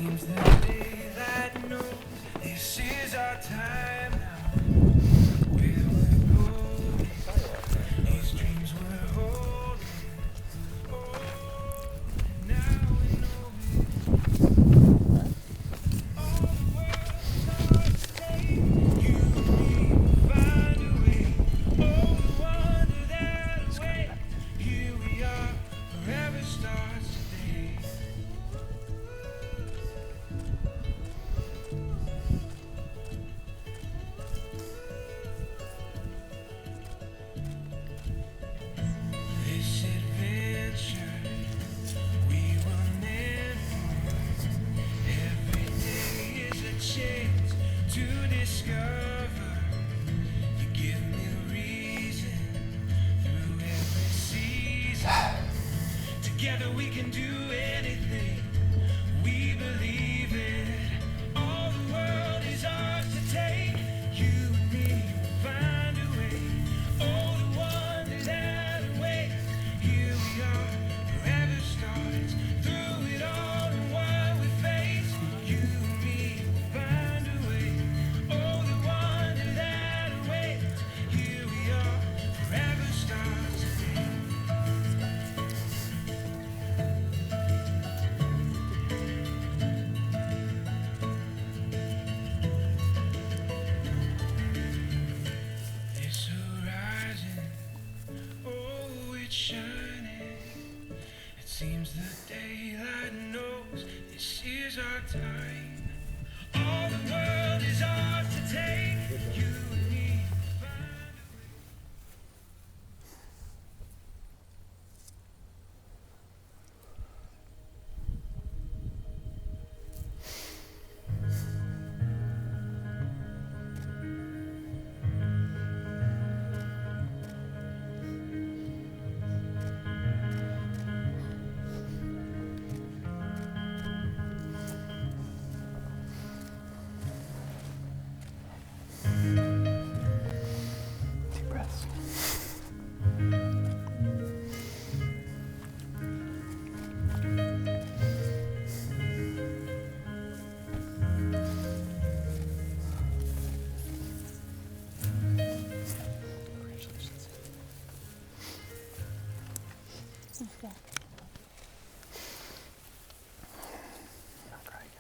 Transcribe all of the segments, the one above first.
seems that daylight knows this is our time now. Where we're going, these dreams we're holding. Oh, now we know it. All the world's ours to take. You and me will find a way. Oh, the wonder that awaits. Here we are, forever starts today. This adventure we will never. Every day is a chance to discover. You give me reason through every season. Together we can do anything. We believe it. All the world is ours to take. You and me will find a way. Oh, the wonder that awaits. Here we are, forever starts. Through it all and what we face. You and me will find a way. Oh, the wonder that awaits. Here we are, forever starts today. This horizon, oh, it's shining. It seems the daylight knows this is our time. All the world is ours to take. You and me find a way. Deep breaths. Congratulations. Not crying.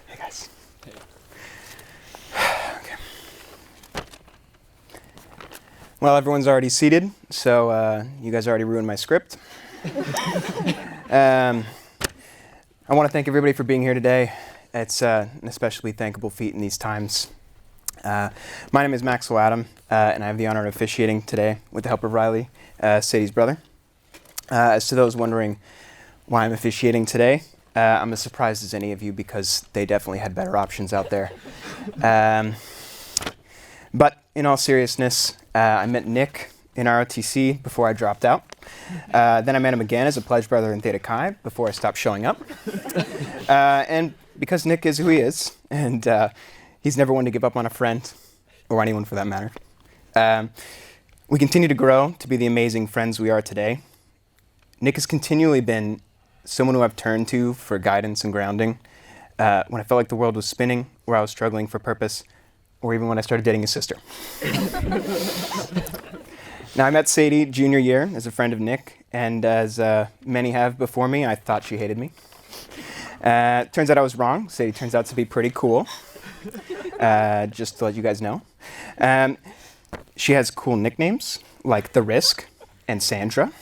Hey guys. Okay. Well, everyone's already seated, so you guys already ruined my script. I want to thank everybody for being here today. It's an especially thankable feat in these times. My name is Maxwell Adam, and I have the honor of officiating today with the help of Riley, Sadie's brother. As to those wondering why I'm officiating today, I'm as surprised as any of you because they definitely had better options out there. But in all seriousness, I met Nick in ROTC before I dropped out. Then I met him again as a pledge brother in Theta Chi before I stopped showing up. And because Nick is who he is, and he's never one to give up on a friend, or anyone for that matter, we continue to grow to be the amazing friends we are today. Nick has continually been someone who I've turned to for guidance and grounding when I felt like the world was spinning, or I was struggling for purpose, or even when I started dating his sister. Now, I met Sadie junior year as a friend of Nick, and as many have before me, I thought she hated me. Turns out I was wrong. Sadie turns out to be pretty cool, just to let you guys know. She has cool nicknames, like The Risk and Sandra.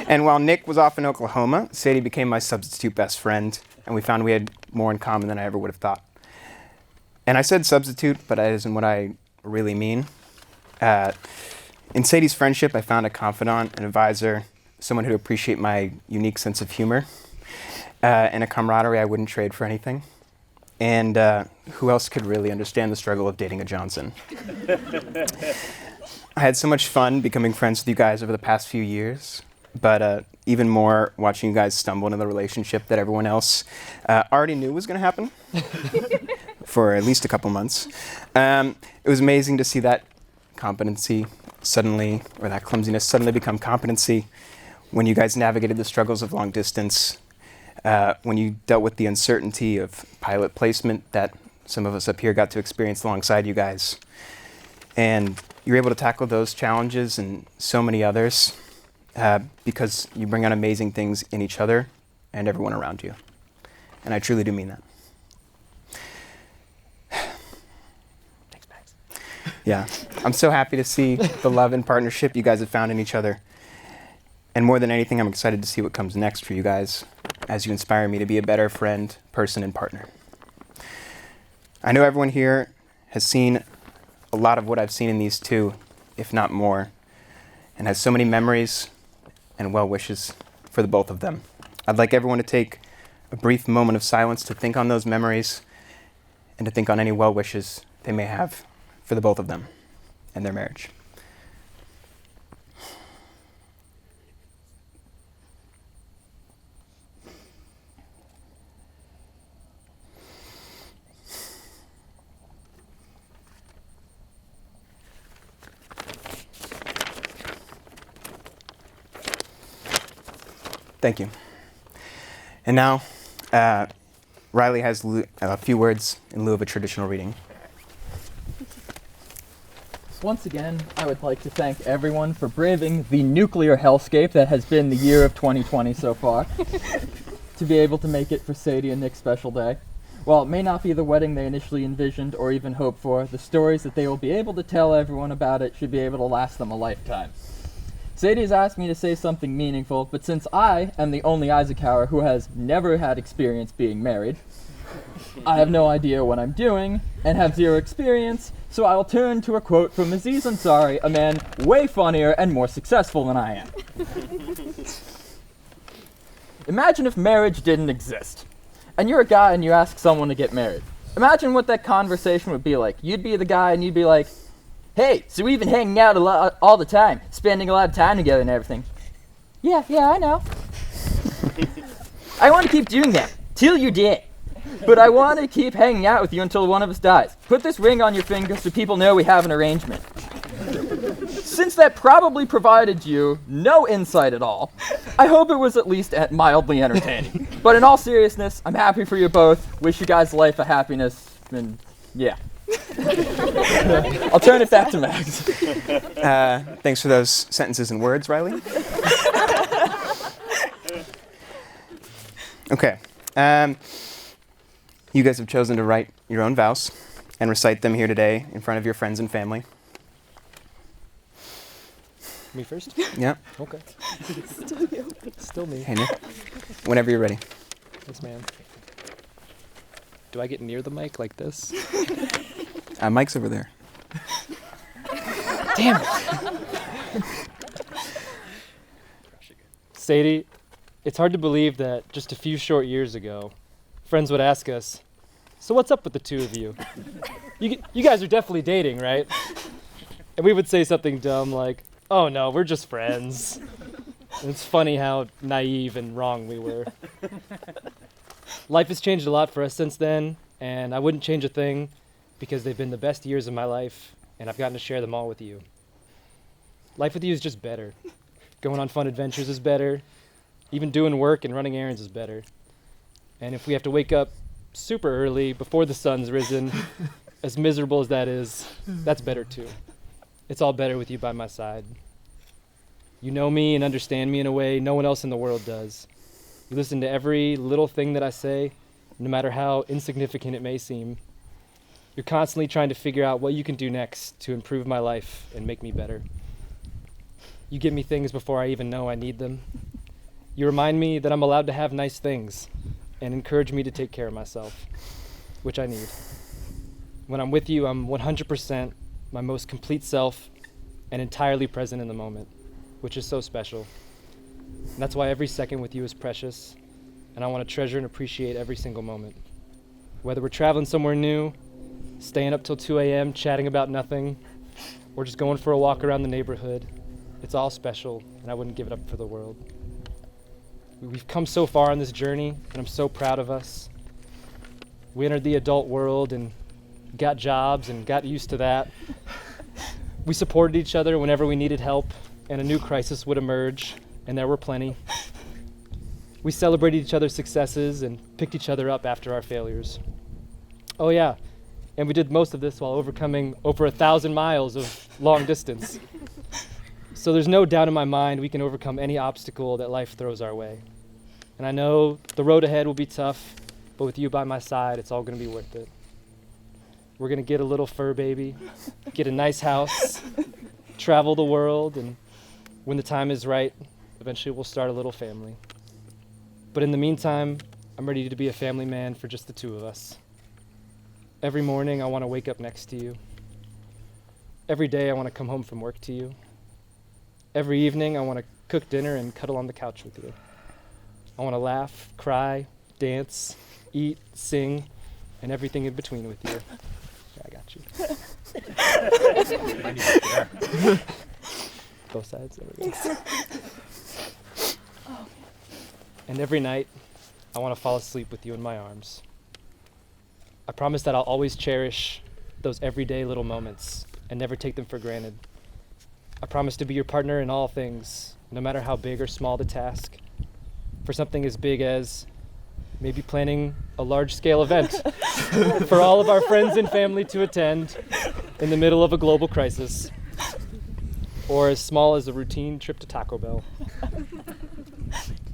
And while Nick was off in Oklahoma, Sadie became my substitute best friend, and we found we had more in common than I ever would have thought. And I said substitute, but that isn't what I really mean. In Sadie's friendship, I found a confidant, an advisor, someone who'd appreciate my unique sense of humor, and a camaraderie I wouldn't trade for anything. And who else could really understand the struggle of dating a Johnson? I had so much fun becoming friends with you guys over the past few years, but even more watching you guys stumble into the relationship that everyone else already knew was going to happen for at least a couple months. It was amazing to see that competency suddenly, or that clumsiness suddenly become competency when you guys navigated the struggles of long distance, when you dealt with the uncertainty of pilot placement that some of us up here got to experience alongside you guys. And you're able to tackle those challenges and so many others because you bring out amazing things in each other and everyone around you. And I truly do mean that. Thanks, Max. Yeah, I'm so happy to see the love and partnership you guys have found in each other. And more than anything, I'm excited to see what comes next for you guys as you inspire me to be a better friend, person, and partner. I know everyone here has seen a lot of what I've seen in these two, if not more, and has so many memories and well wishes for the both of them. I'd like everyone to take a brief moment of silence to think on those memories and to think on any well wishes they may have for the both of them and their marriage. Thank you. And now, Riley has a few words in lieu of a traditional reading. Once again, I would like to thank everyone for braving the nuclear hellscape that has been the year of 2020 so far, to be able to make it for Sadie and Nick's special day. While it may not be the wedding they initially envisioned or even hoped for, the stories that they will be able to tell everyone about it should be able to last them a lifetime. Sadie has asked me to say something meaningful, but since I am the only Eisenhower who has never had experience being married, I have no idea what I'm doing and have zero experience, so I will turn to a quote from Aziz Ansari, a man way funnier and more successful than I am. Imagine if marriage didn't exist, and you're a guy and you ask someone to get married. Imagine what that conversation would be like. You'd be the guy and you'd be like, "Hey, so we've been hanging out all the time, spending a lot of time together and everything." Yeah, I know. I want to keep doing that, till you're dead. But I want to keep hanging out with you until one of us dies. Put this ring on your finger so people know we have an arrangement. Since that probably provided you no insight at all, I hope it was at least mildly entertaining. But in all seriousness, I'm happy for you both. Wish you guys life of happiness, and yeah. I'll turn it back to Max. Thanks for those sentences and words, Riley. Okay. You guys have chosen to write your own vows and recite them here today in front of your friends and family. Me first? Yeah. Okay. Still me. Hey, Nick. Whenever you're ready. Yes, ma'am. Do I get near the mic like this? Mike's over there. Damn it. Sadie, it's hard to believe that just a few short years ago, friends would ask us, "So what's up with the two of you? You guys are definitely dating, right?" And we would say something dumb like, "Oh no, we're just friends." And it's funny how naive and wrong we were. Life has changed a lot for us since then, and I wouldn't change a thing because they've been the best years of my life, and I've gotten to share them all with you. Life with you is just better. Going on fun adventures is better. Even doing work and running errands is better. And if we have to wake up super early before the sun's risen, as miserable as that is, that's better too. It's all better with you by my side. You know me and understand me in a way no one else in the world does. You listen to every little thing that I say, no matter how insignificant it may seem. You're constantly trying to figure out what you can do next to improve my life and make me better. You give me things before I even know I need them. You remind me that I'm allowed to have nice things and encourage me to take care of myself, which I need. When I'm with you, I'm 100% my most complete self and entirely present in the moment, which is so special. And that's why every second with you is precious, and I want to treasure and appreciate every single moment. Whether we're traveling somewhere new, staying up till 2 a.m. chatting about nothing, or just going for a walk around the neighborhood, it's all special, and I wouldn't give it up for the world. We've come so far on this journey, and I'm so proud of us. We entered the adult world and got jobs and got used to that. We supported each other whenever we needed help, and a new crisis would emerge, and there were plenty. We celebrated each other's successes and picked each other up after our failures. Oh yeah, and we did most of this while overcoming over 1,000 miles of long distance. So there's no doubt in my mind we can overcome any obstacle that life throws our way. And I know the road ahead will be tough, but with you by my side, it's all gonna be worth it. We're gonna get a little fur baby, get a nice house, travel the world, and when the time is right, eventually we'll start a little family. But in the meantime, I'm ready to be a family man for just the two of us. Every morning, I want to wake up next to you. Every day, I want to come home from work to you. Every evening, I want to cook dinner and cuddle on the couch with you. I want to laugh, cry, dance, eat, sing, and everything in between with you. Yeah, I got you. Both sides, there we go. And every night, I want to fall asleep with you in my arms. I promise that I'll always cherish those everyday little moments and never take them for granted. I promise to be your partner in all things, no matter how big or small the task. For something as big as maybe planning a large-scale event for all of our friends and family to attend in the middle of a global crisis, or as small as a routine trip to Taco Bell.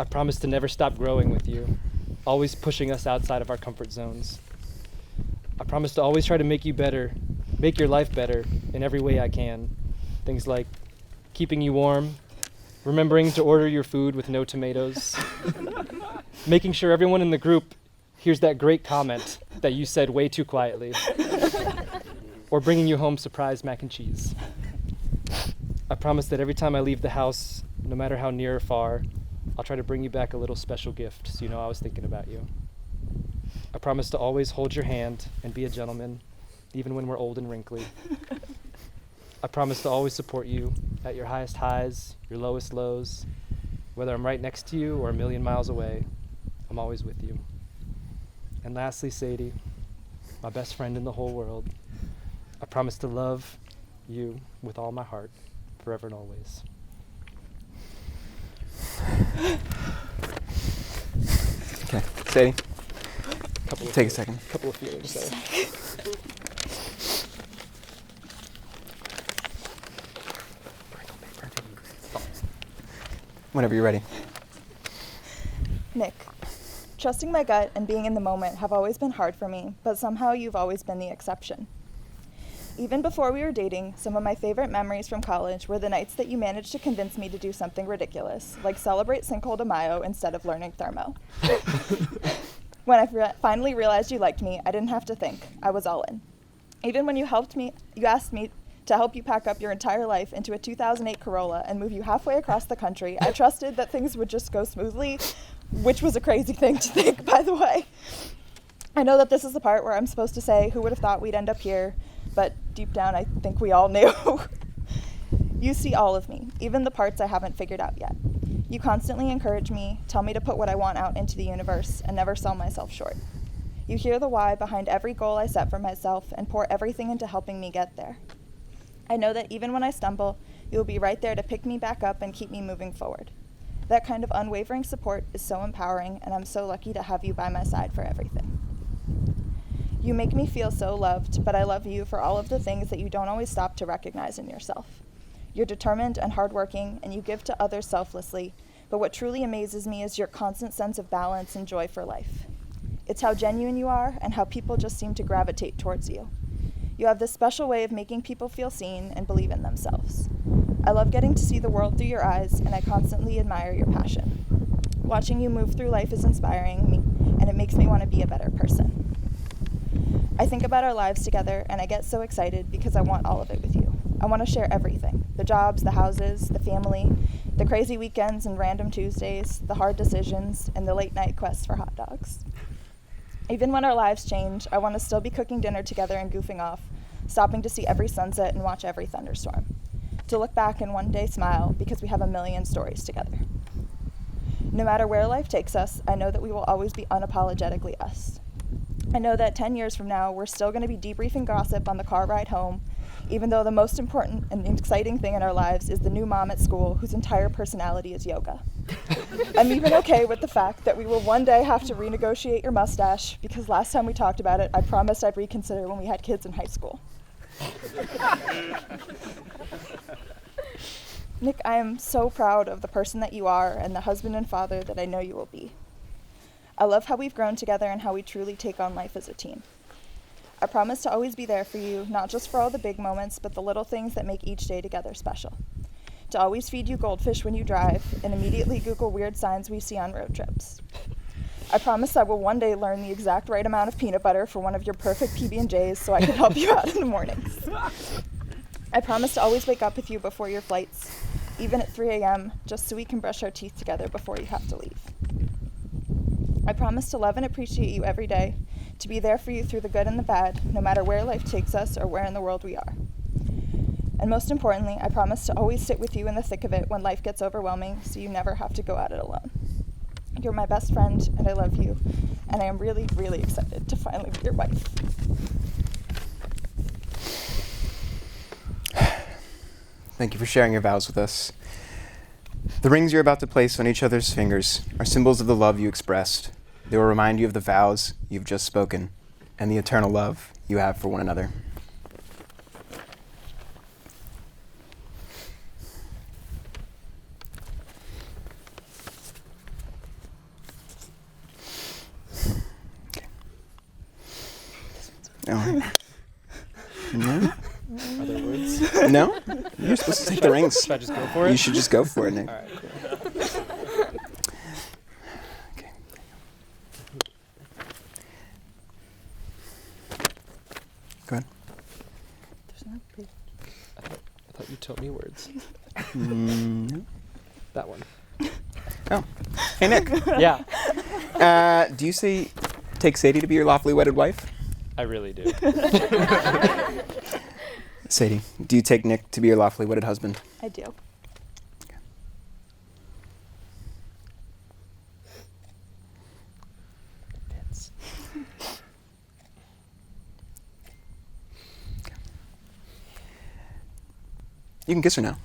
I promise to never stop growing with you, always pushing us outside of our comfort zones. I promise to always try to make you better, make your life better in every way I can. Things like keeping you warm, remembering to order your food with no tomatoes, making sure everyone in the group hears that great comment that you said way too quietly, or bringing you home surprise mac and cheese. I promise that every time I leave the house, no matter how near or far, I'll try to bring you back a little special gift so you know I was thinking about you. I promise to always hold your hand and be a gentleman, even when we're old and wrinkly. I promise to always support you at your highest highs, your lowest lows. Whether I'm right next to you or a million miles away, I'm always with you. And lastly, Sadie, my best friend in the whole world, I promise to love you with all my heart, forever and always. Okay, Sadie, take a feelings- second. Couple of feelings there. Whenever you're ready. Nick, trusting my gut and being in the moment have always been hard for me, but somehow you've always been the exception. Even before we were dating, some of my favorite memories from college were the nights that you managed to convince me to do something ridiculous, like celebrate Cinco de Mayo instead of learning thermo. When I finally realized you liked me, I didn't have to think. I was all in. Even when you asked me to help you pack up your entire life into a 2008 Corolla and move you halfway across the country, I trusted that things would just go smoothly, which was a crazy thing to think, by the way. I know that this is the part where I'm supposed to say, who would have thought we'd end up here, but deep down I think we all knew. You see all of me, even the parts I haven't figured out yet. You constantly encourage me, tell me to put what I want out into the universe, and never sell myself short. You hear the why behind every goal I set for myself and pour everything into helping me get there. I know that even when I stumble, you'll be right there to pick me back up and keep me moving forward. That kind of unwavering support is so empowering, and I'm so lucky to have you by my side for everything. You make me feel so loved, but I love you for all of the things that you don't always stop to recognize in yourself. You're determined and hardworking, and you give to others selflessly, but what truly amazes me is your constant sense of balance and joy for life. It's how genuine you are and how people just seem to gravitate towards you. You have this special way of making people feel seen and believe in themselves. I love getting to see the world through your eyes, and I constantly admire your passion. Watching you move through life is inspiring me, and it makes me want to be a better person. I think about our lives together, and I get so excited because I want all of it with you. I want to share everything, the jobs, the houses, the family, the crazy weekends and random Tuesdays, the hard decisions, and the late night quests for hot dogs. Even when our lives change, I want to still be cooking dinner together and goofing off, stopping to see every sunset and watch every thunderstorm. To look back and one day smile because we have a million stories together. No matter where life takes us, I know that we will always be unapologetically us. I know that 10 years from now, we're still going to be debriefing gossip on the car ride home, even though the most important and exciting thing in our lives is the new mom at school whose entire personality is yoga. I'm even okay with the fact that we will one day have to renegotiate your mustache, because last time we talked about it, I promised I'd reconsider when we had kids in high school. Nick, I am so proud of the person that you are and the husband and father that I know you will be. I love how we've grown together and how we truly take on life as a team. I promise to always be there for you, not just for all the big moments, but the little things that make each day together special. To always feed you goldfish when you drive and immediately Google weird signs we see on road trips. I promise I will one day learn the exact right amount of peanut butter for one of your perfect PB&Js so I can help you out in the mornings. I promise to always wake up with you before your flights, even at 3 a.m., just so we can brush our teeth together before you have to leave. I promise to love and appreciate you every day, to be there for you through the good and the bad, no matter where life takes us or where in the world we are. And most importantly, I promise to always sit with you in the thick of it when life gets overwhelming, so you never have to go at it alone. You're my best friend, and I love you, and I am really, really excited to finally be your wife. Thank you for sharing your vows with us. The rings you're about to place on each other's fingers are symbols of the love you expressed. They will remind you of the vows you've just spoken and the eternal love you have for one another. Oh. No? Are there words? No? You're supposed to take the rings. Should I just go for it? You should just go for it, Nick. All right, cool. Okay. Go ahead. I thought you taught me words. No. That one. Oh. Hey, Nick. Yeah, Do you take Sadie to be your lawfully wedded wife? I really do. Sadie, do you take Nick to be your lawfully wedded husband? I do. Fits. You can kiss her now.